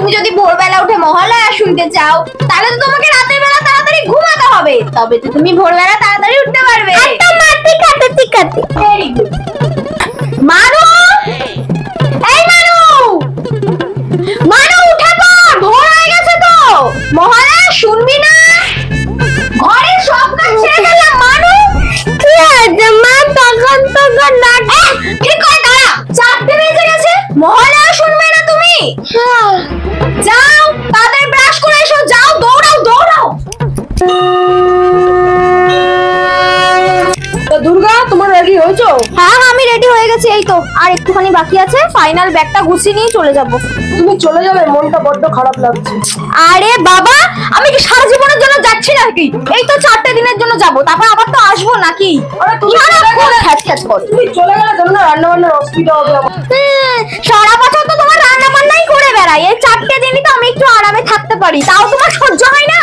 তুমি যদি ভোরবেলা উঠে মহালয়া শুনতে চাও তাহলে তো তোমাকে রাতের বেলা তাড়াতাড়ি ঘুমাতে হবে, তবে তো তুমি ভোরবেলা তাড়াতাড়ি উঠতে পারবে। ঠিক আছে ভেরি গুড। মানু, এই মানু, মানু উঠে পড়, ভোর হয়ে গেছে তো। মহালয়া শুনবি না? ঘরে সব কাজ ছেড়ে গেলাম। মানু কি আছে মা? তখন ডাক। ঠিক করে দাঁড়া, 4টে বেজে গেছে, মহালয়া শুনবে না তুমি? যাও তাদের ব্রাশ করে এসো, যাও দৌড়াও দৌড়াও। দুর্গা, তোমার রেডি হয়েছো? হ্যাঁ আমি রেডি হয়ে গেছি, এই তো আর একটুখানি বাকি আছে, ফাইনাল ব্যাগটা গুছিয়ে নিয়ে চলে যাব। তুমি চলে যাবে? মনটা বড্ড খারাপ লাগছে। আরে বাবা, আমি কি সারা জীবনের জন্য যাচ্ছি নাকি? এই তো 4টে দিনের জন্য যাব, তারপর আবার তো আসবো নাকি? আরে তুমি চলে গেলে তোর না রান্না বান্নার অসুবিধা হবে আমার। সারা বছর তো তোমার রান্না বান্নাই করে বেড়াই, এই 4টে দিনই তো আমি একটু আরামে থাকতে পারি, তাও তোমার সহ্য হয় না?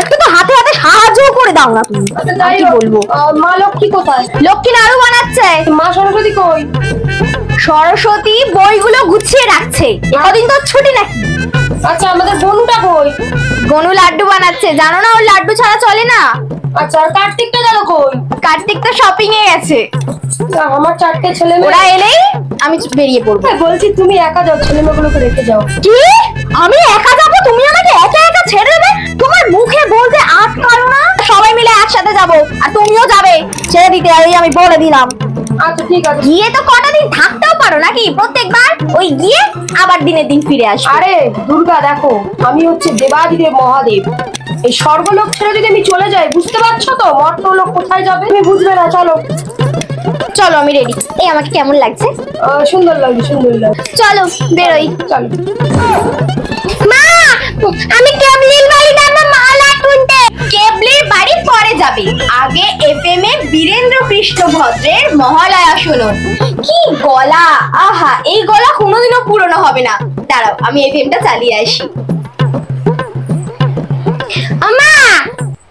একটু তো হাতে হাতে সাহায্য করে দাও না তুমি। আচ্ছা কি বলবো? মা লক্ষ্মী কোথায়? লক্ষ্মী নাড়ু বানাচ্ছে। মা সরস্বতী কই? সরস্বতী বইগুলো গুছিয়ে রাখছে, কদিন তো ছুটি নাকি। আচ্ছা আমাদের বনুটা কই? গনু লাড্ডু বানাচ্ছে, জানো না ওর লাড্ডু ছাড়া চলে না। আচ্ছা আর কার্তিকটা গেল কই? কার্তিক তো শপিং এ গেছে। আমার 4টে ছেলে ওরা মেয়ে, এলেই আমি বেরিয়ে পড়বো। বলছি তুমি একা যাও, ছেলে মেয়েগুলোকে রেখে যাও। কি? আমি একা যাবো? তুমি আমাকে একা একা ছেড়ে দেবে? তোমার মুখে বলতে আটকালো না? সবাই মিলে একসাথে যাবো, আর তুমিও যাবে, ছেড়ে দিতে আমি বলে দিলাম। আচ্ছা ঠিক আছে। গিয়ে তো কটা দিন থাকতেও পারো নাকি? প্রত্যেকবার ওই গিয়ে আবার দিনের দিন ফিরে আসো। আরে দুর্গা দেখো, আমি হচ্ছে দেবাদিদেব মহাদেব, এই স্বর্গলোক ছেড়ে যদি আমি চলে যাই, বুঝতে পারছো তো মর্তলোক কোথায় যাবে? তুমি বুঝবে না। চলো চলো আমি রেডি। এই আমাকে কেমন লাগছে? সুন্দর লাগছে, সুন্দর লাগছে। চলো বেরোই। চলো। মা, আমি কেবলির বাড়ি যাব মালা শুনতে। কেবলির বাড়ি পরে যাবে, আগে এফএম এ বীরেন্দ্র কৃষ্ণ ভদ্রের মহালয়া শুনুন। কি গলা, আহা, এই গলা কোনোদিনও পুরনো হবে না। দাঁড়াও আমি এফএমটা চালিয়ে আসি। মা,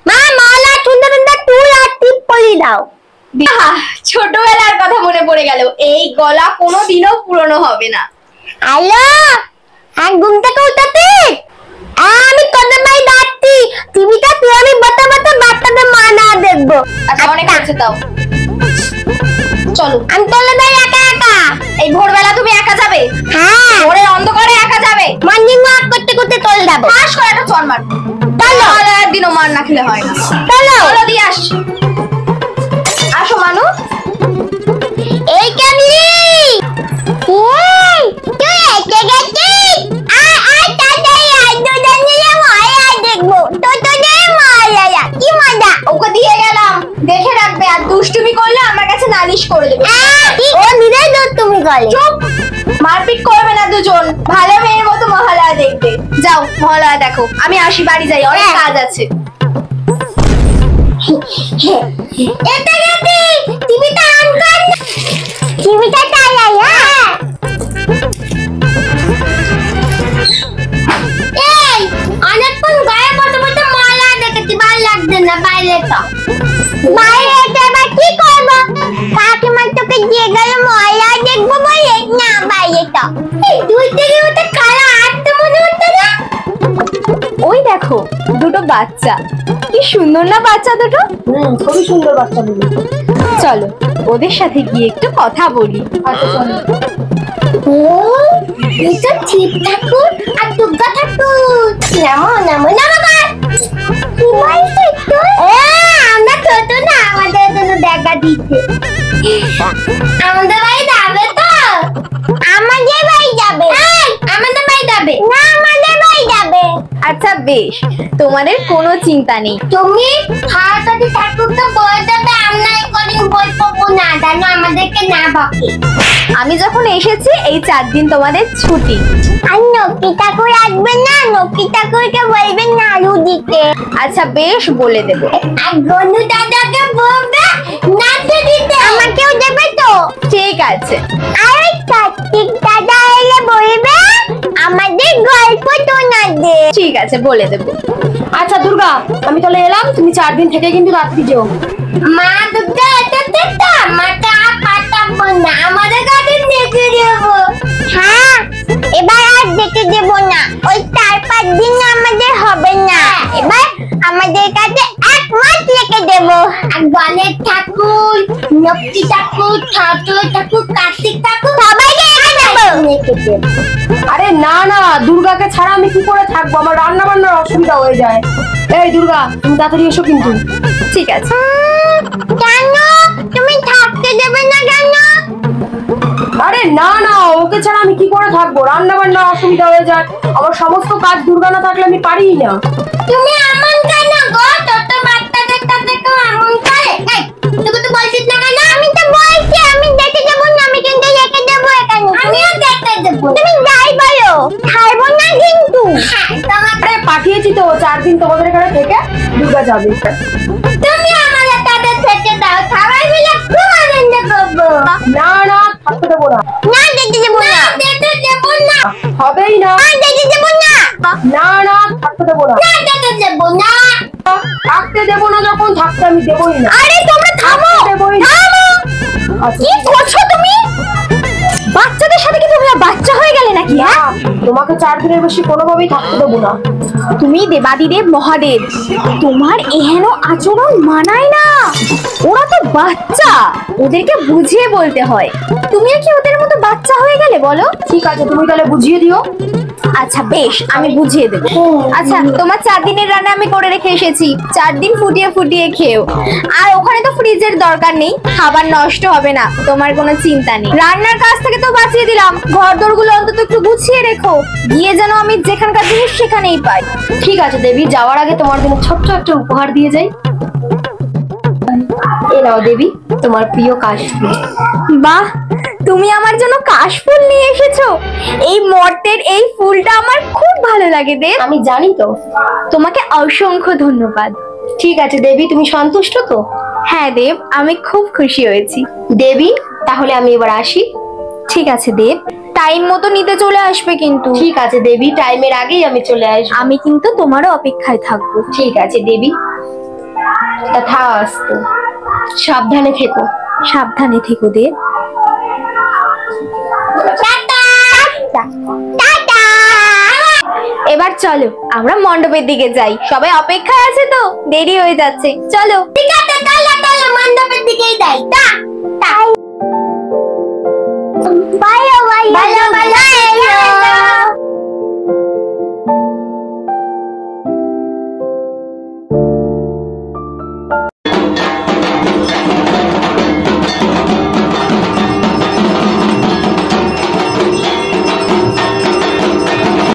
মা মালা শুনতে শুনতে তুই আর টিপ পলি দাও। ছোটবেলার কথা মনে পড়ে গেল, এই গলা কোনোদিনও পুরনো হবে না। হ্যালো, আর ঘুম থেকে উঠাতে আমি তোদের ভাই ডাকছি, টিভিটা তুই আমি বাতা বাতা বাচ্চাদের মা না দেখবো। আচ্ছা অনেক আছে তাও, চলো। আমি তোদের ভাই একা একা। এই ভোরবেলা তুমি একা যাবে? হ্যাঁ, ভোরের অন্ধকারে একা যাবে? মর্নিং ওয়াক করতে করতে চলে যাবো। পাস করে একটা চল মার। চলো, একদিনও মার না খেলে হয় না। চলো চলো দিয়ে আসি। আসো মানু। এই কেমনি তুই এসে গেছিস? আয় তাড়াতাড়ি আয়, দুজন মিলে মহালয়া দেখবো। তোদের মহালয়া কি মজা। ওকে দিয়ে গেলাম, দেখে রাখবে, আর দুষ্টুমি করলে আমার কাছে নালিশ করে দেবে। ও নিজেই দুষ্টুমি করে। চুপ, মারপিট করবে না দুজন, ভালো মেয়ের মতো মহালয়া দেখবে। যাও মহালয়া দেখো, আমি আসি, বাড়ি যাই, অনেক কাজ আছে। এটা গেছি, টিভিটা অন কর। টিভিটা চালাই। হ্যাঁ এই অনেকক্ষণ গায়ে বসে বসে ময়লা দেখেছি, ভালো লাগছে না। বাইরে তো বাইরে এবার কি করবো? কাকিমা তোকে দিয়ে গেল ময়লা দেখবো বলে না, বাইরে তো দুই থেকে ওটা কালা আটটা মনে হচ্ছে না। ওই দেখো দুটো বাচ্চা, কি সুন্দর না বাচ্চা দুটো? খুবই সুন্দর বাচ্চা দুটো। চলো ওদের সাথে গিয়ে একটু কথা বলি। আচ্ছা চলো। ও এটা ঠিক ঠাকুর আর দুর্গা ঠাকুর। নামো নামো নামো কর। কি বলছিস তুই? আমরা ছোট না, আমাদের জন্য দেখা দিচ্ছে। আমাদের বাড়ি যাবে তো? আমাদের বাড়ি যাবে। আমাদের বাড়ি যাবে না, আমাদের বাড়ি যাবে। আচ্ছা বেশ, তোমাদের কোনো চিন্তা নেই। তুমি হাড়াতাড়ি ঠাকুরটা বলে দেবে, আমরা কদিন বই পাবো না, জানো আমাদেরকে না বকে। আমি যখন এসেছি এই 4 দিন তোমাদের ছুটি। আর নকি ঠাকুর আসবে না? নকি ঠাকুরকে বলবেন নাড়ু দিতে। আচ্ছা বেশ, বলে দেব। আর গনু দাদাকে বলবে নাড়ু দিতে। আমাকেও দেবে তো? ঠিক আছে। আর কার্তিক দাদা এলে বলবে আমাদের গল্প শোনাতে। ঠিক আছে, বলে দেব। আচ্ছা দুর্গা, আমি তাহলে এলাম, তুমি 4 দিন থেকে কিন্তু রাত্রি যেও। মা দুর্গা এটাতে তো আমাকে আর পাঠাবো না, আমাদের কাছে দেখে দেবো। হ্যাঁ, এবার আর দেখে দেবো না। গণেশ ঠাকুর, লক্ষ্মী ঠাকুর, ঠাকুর ঠাকুর, কার্তিক ঠাকুর সবাইকে রেখে দেব। আরে না না, দুর্গাকে ছাড়া আমি কি করে থাকবো? আমার রান্না বান্নার অসুবিধা হয়ে যায়। এই দুর্গা, তুমি তাড়াতাড়ি এসো কিন্তু। ঠিক আছে। কেন তুমি থাকতে দেবে না কেন? আরে না না, ওকে ছাড়া আমি কি করে থাকবো? রান্না বান্নার অসুবিধা হয়ে যায়, আমার সমস্ত কাজ দুর্গা না থাকলে আমি পারিই না। তুমি এমন কেন গো? ছোট বাচ্চাদের সাথে তো এমন করে। এই, তুই তো বলছিস না কেন? আমি তো বলছি আমি দেখে যাব না, আমি কিন্তু রেখে দেবো এখানে। আমিও দেখে দেবো। তুমি যাই বলো, ছাড়বো না কিন্তু। হ্যাঁ, তোমাকে আরে পাঠিয়েছি তো, 4 দিন তোমাদের এখানে থেকে দুর্গা যাবে। তুমি আমাদের তাদের থেকে দাও, সবাই মিলে খুব আনন্দ করবো। না না, থাকতে দেবো না। না দেখতে দেবো না, দেখতে দেবো না, হবেই না। দেখতে দেবো না, না না, থাকতে দেবো না। দেখতে দেবো না। থাকতে দেবো না যখন, থাকতে আমি দেবোই না। আরে তোমরা থামো, দেবোই না। থামো। আচ্ছা, কি করছো তুমি? বাচ্চাদের সাথে কি তোমরা বাচ্চা হয়ে গেলে নাকি? না, হ্যাঁ, তোমাকে 4 দিনের বেশি কোনোভাবেই থাকতে দেবো না। তুমি দেবাদিদেব মহাদেব, তোমার এহেন আচরণ মানায় না। ওরা তো বাচ্চা, ওদেরকে বুঝিয়ে বলতে হয়। তুমিও কি ওদের মতো বাচ্চা হয়ে গেলে বলো? ঠিক আছে, তুমি তাহলে বুঝিয়ে দিও। আচ্ছা বেশ, আমি বুঝিয়ে দেবো। আচ্ছা, তোমার 4 দিনের রান্না আমি করে রেখে এসেছি, 4 দিন ফুটিয়ে ফুটিয়ে খেও। আর ওখানে তো ফ্রিজের দরকার নেই, খাবার নষ্ট হবে না, তোমার কোনো চিন্তা নেই। রান্নার কাজ থেকে তো বাঁচিয়ে দিলাম, ঘর দোরগুলো অন্তত একটু গুছিয়ে রেখো, গিয়ে যেন আমি যেখানকার জিনিস সেখানেই পাই। ঠিক আছে দেবী, যাওয়ার আগে তোমার জন্য ছোট্ট একটা উপহার দিয়ে যাই। এ নাও দেবী, তোমার প্রিয় কাশফুল। বাহ, তুমি আমার জন্য কাশফুল নিয়ে এসেছো। এই মর্তের এই ফুলটা আমার খুব ভালো লাগে দেব। আমি জানি তো। তোমাকে অসংখ্য ধন্যবাদ। ঠিক আছে দেবী, তুমি সন্তুষ্ট তো? হ্যাঁ দেব, আমি খুব খুশি হয়েছি। দেবী, তাহলে আমি এবার আসি। ঠিক আছে দেব, টাইম মতো নিতে চলে আসবে কিন্তু। ঠিক আছে দেবী, টাইমের আগেই আমি চলে আসবো। আমি কিন্তু তোমারও অপেক্ষায় থাকবো। ঠিক আছে দেবী, তথাস্তু। সাবধানে থেকো। সাবধানে থেকো দেব। Tata tata. এবার চলো আমরা মণ্ডপের দিকে যাই, সবাই অপেক্ষায় আছে তো, দেরি হয়ে যাচ্ছে, চলো। ঠিক আছে, তাহলে মণ্ডপের দিকেই যাই। টা টা। ভালো ভালো ভালো